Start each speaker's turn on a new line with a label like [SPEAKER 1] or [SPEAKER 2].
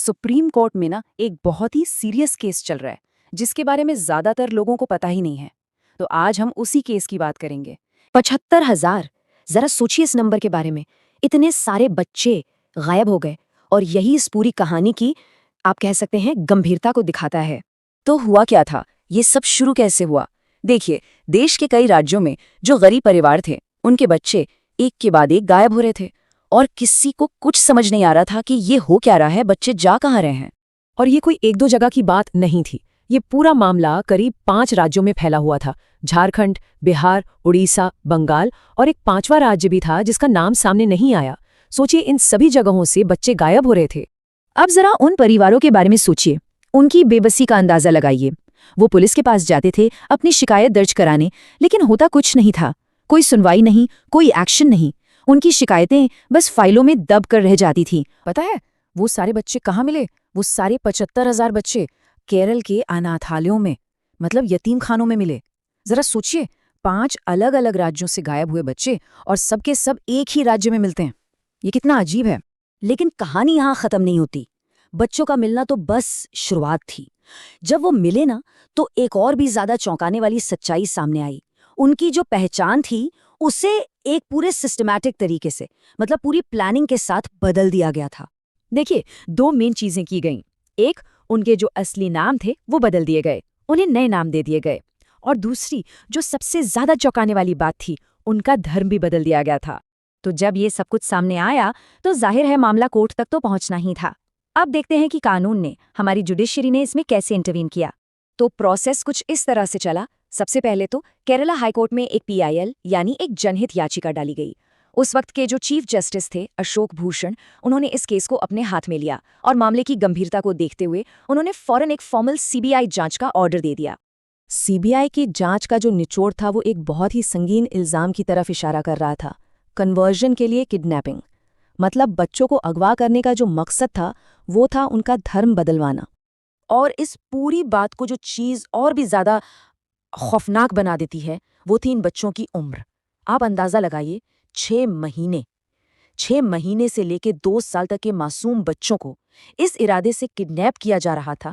[SPEAKER 1] Supreme court में ना एक बहुत ही सीरियस केस चल रहा है जिसके बारे में ज्यादातर लोगों को पता ही नहीं है। तो आज हम उसी केस की बात करेंगे।
[SPEAKER 2] 75,000। जरा सोचिए इस नंबर के बारे में। इतने सारे बच्चे गायब हो गए और यही इस पूरी कहानी की, आप कह सकते हैं, गंभीरता को दिखाता है।
[SPEAKER 1] तो हुआ क्या था, ये सब शुरू कैसे हुआ? देखिए, देश के कई राज्यों में जो गरीब परिवार थे उनके बच्चे एक के बाद एक गायब हो रहे थे और किसी को कुछ समझ नहीं आ रहा था कि ये हो क्या रहा है, बच्चे जा कहाँ रहे हैं।
[SPEAKER 3] और ये कोई एक दो जगह की बात नहीं थी। ये पूरा मामला करीब 5 राज्यों में फैला हुआ था। झारखंड, बिहार, उड़ीसा, बंगाल और एक 5वां राज्य भी था जिसका नाम सामने नहीं आया। सोचिए, इन सभी जगहों से बच्चे गायब हो रहे थे।
[SPEAKER 2] अब जरा उन परिवारों के बारे में सोचिए, उनकी बेबसी का अंदाजा लगाइए। वो पुलिस के पास जाते थे अपनी शिकायत दर्ज कराने, लेकिन होता कुछ नहीं था। कोई सुनवाई नहीं, कोई एक्शन नहीं। उनकी शिकायतें बस फाइलों में दब कर रह जाती थी।
[SPEAKER 1] पता है वो सारे बच्चे कहाँ मिले? वो सारे 75,000 बच्चे केरल के अनाथालयों में, मतलब यतीम खानों में मिले। जरा सोचिए, 5 अलग अलग राज्यों से गायब हुए बच्चे और सबके सब एक ही राज्य में मिलते हैं। ये कितना अजीब है।
[SPEAKER 2] लेकिन कहानी यहाँ खत्म नहीं होती। बच्चों का मिलना तो बस शुरुआत थी। जब वो मिले ना, तो एक और भी ज्यादा चौंकाने वाली सच्चाई सामने आई। उनकी जो पहचान थी उसे एक पूरे सिस्टमैटिक तरीके से, मतलब पूरी प्लानिंग के साथ बदल दिया गया था।
[SPEAKER 3] देखिए, 2 मेन चीजें की गईं। एक, उनके जो असली नाम थे वो बदल दिए गए, उन्हें नए नाम दे दिए गए। और दूसरी, जो सबसे ज्यादा चौंकाने वाली बात थी, उनका धर्म भी बदल दिया गया था।
[SPEAKER 2] तो जब ये सब कुछ सामने आया तो जाहिर है मामला कोर्ट तक तो पहुंचना ही था। अब देखते हैं कि कानून ने, हमारी जुडिशरी ने इसमें कैसे इंटरवीन किया।
[SPEAKER 1] तो प्रोसेस कुछ इस तरह से चला। सबसे पहले तो केरला हाईकोर्ट में एक PIL यानी एक जनहित याचिका डाली गई। उस वक्त के जो चीफ जस्टिस थे अशोक भूषण, उन्होंने इस केस को अपने हाथ में लिया और मामले की गंभीरता को देखते हुए उन्होंने फौरन एक फॉर्मल CBI जांच का ऑर्डर दे दिया।
[SPEAKER 3] CBI की जांच का जो निचोड़ था वो एक बहुत ही संगीन इल्जाम की तरफ इशारा कर रहा था। कन्वर्जन के लिए किडनैपिंग, मतलब बच्चों को अगवा करने का जो मकसद था वो था उनका धर्म बदलवाना।
[SPEAKER 1] और इस पूरी बात को जो चीज और भी ज्यादा खौफनाक बना देती है वो थी इन बच्चों की उम्र। आप अंदाजा लगाइए, 6 महीने से लेके 2 साल तक के मासूम बच्चों को इस इरादे से किडनैप किया जा रहा था